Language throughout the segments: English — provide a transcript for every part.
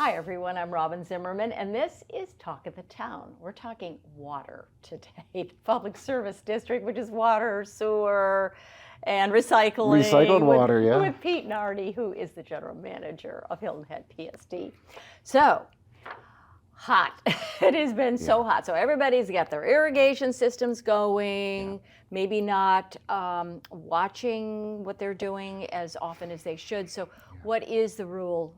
Hi everyone, I'm Robyn Zimmerman, and this is Talk of the Town. We're talking water today, the Public Service District, which is water, sewer, and recycling. Recycled water, yeah. With Pete Nardi, who is the General Manager of Hilton Head PSD. So, hot. It has been so hot. So everybody's got their irrigation systems going, maybe not watching what they're doing as often as they should. So what is the rule,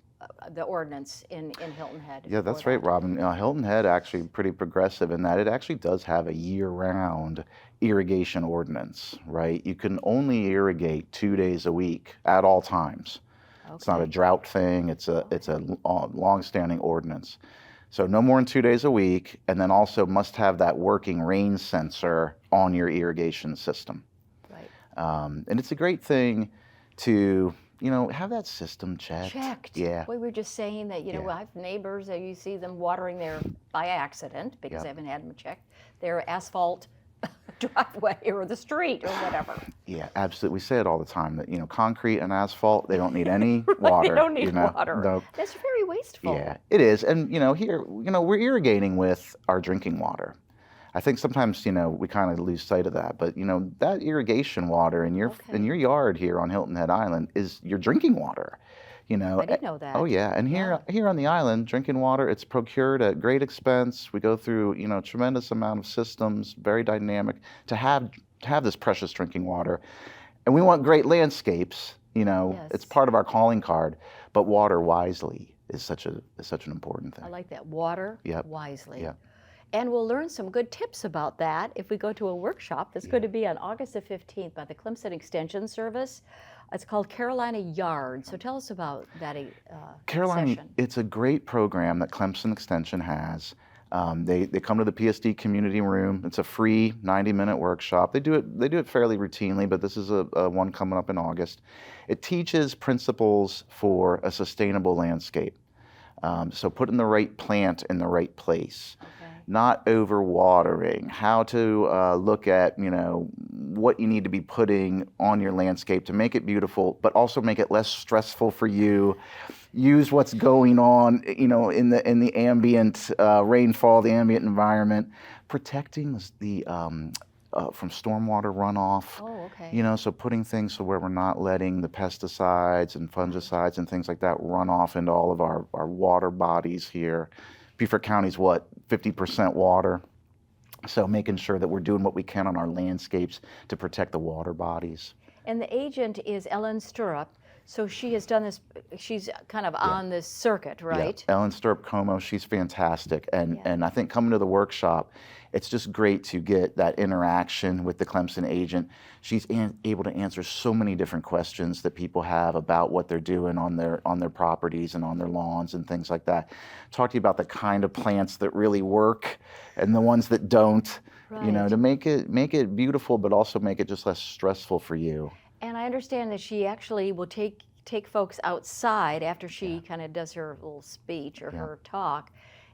the ordinance in Hilton Head? Yeah, that's right, Robyn. Hilton Head actually pretty progressive in that it actually does have a year-round irrigation ordinance, right? You can only irrigate 2 days a week at all times. Okay. It's not a drought thing. It's a long-standing ordinance. So no more than 2 days a week, and then also must have that working rain sensor on your irrigation system. Right. And it's a great thing to, have that system checked. Yeah. We were just saying that, I have neighbors that you see them watering their, by accident, because they haven't had them checked, their asphalt driveway or the street or whatever. Yeah, absolutely. We say it all the time that, concrete and asphalt, they don't need any water. They don't need water. No. That's very wasteful. Yeah, it is. And, here, we're irrigating with our drinking water. I think sometimes, we kind of lose sight of that. But, that irrigation water in your yard here on Hilton Head Island is your drinking water. I didn't know that. Oh yeah, and here on the island, drinking water, it's procured at great expense. We go through, a tremendous amount of systems, very dynamic, to have this precious drinking water. And we want great landscapes, it's part of our calling card, but water wisely is such an important thing. I like that, water wisely. Yep. And we'll learn some good tips about that if we go to a workshop that's going to be on August the 15th by the Clemson Extension Service. It's called Carolina Yard. So tell us about that Carolina, session. It's a great program that Clemson Extension has. They come to the PSD Community Room. It's a free 90-minute workshop. They do it fairly routinely, but this is a one coming up in August. It teaches principles for a sustainable landscape. So putting the right plant in the right place. Not overwatering, how to look at, what you need to be putting on your landscape to make it beautiful, but also make it less stressful for you. Use what's going on, in the ambient rainfall, the ambient environment, protecting the from stormwater runoff. Oh, okay. So putting things so where we're not letting the pesticides and fungicides and things like that run off into all of our water bodies here. Beaufort County's 50% water. So making sure that we're doing what we can on our landscapes to protect the water bodies. And the agent is Ellen Sturup. So she has done this, she's kind of on this circuit, right? Yeah. Ellen Sturup, Comeau, she's fantastic. And I think coming to the workshop, it's just great to get that interaction with the Clemson agent. She's able to answer so many different questions that people have about what they're doing on their properties and on their lawns and things like that. Talk to you about the kind of plants that really work and the ones that don't, to make it beautiful, but also make it just less stressful for you. And I understand that she actually will take folks outside after she kind of does her little speech or her talk,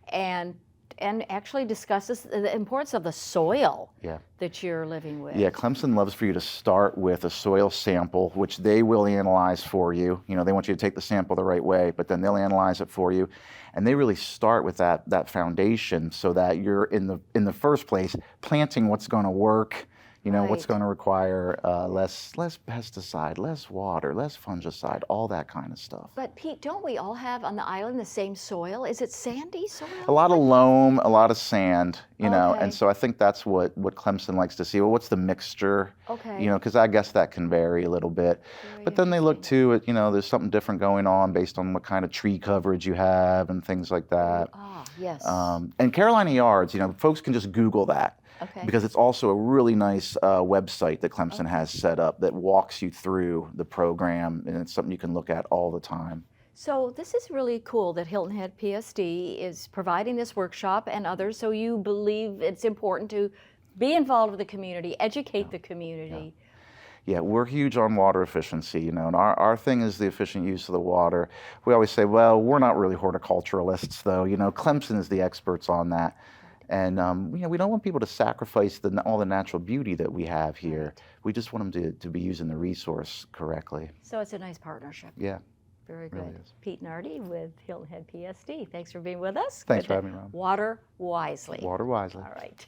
and actually discusses the importance of the soil that you're living with. Yeah, Clemson loves for you to start with a soil sample, which they will analyze for you. They want you to take the sample the right way, but then they'll analyze it for you. And they really start with that foundation so that you're in the first place planting what's going to work. What's going to require less pesticide, less water, less fungicide, all that kind of stuff. But Pete, don't we all have on the island the same soil? Is it sandy soil? A lot of loam, a lot of sand, and so I think that's what Clemson likes to see. Well, what's the mixture? Okay. Because I guess that can vary a little bit. But then they look too at, there's something different going on based on what kind of tree coverage you have and things like that. Ah, yes. And Carolina Yards, folks can just Google that. Okay. Because it's also a really nice website that Clemson has set up that walks you through the program, and it's something you can look at all the time. So this is really cool that Hilton Head PSD is providing this workshop and others, so you believe it's important to be involved with the community, educate the community. Yeah, we're huge on water efficiency, and our thing is the efficient use of the water. We always say, well, we're not really horticulturalists, though. Clemson is the experts on that. And we don't want people to sacrifice all the natural beauty that we have here. We just want them to be using the resource correctly. So it's a nice partnership. Yeah. Very Really good. is. Pete Nardi with Hilton Head PSD. Thanks for being with us. Thanks Good for to- having me, Robyn. Water wisely. Water wisely. All right.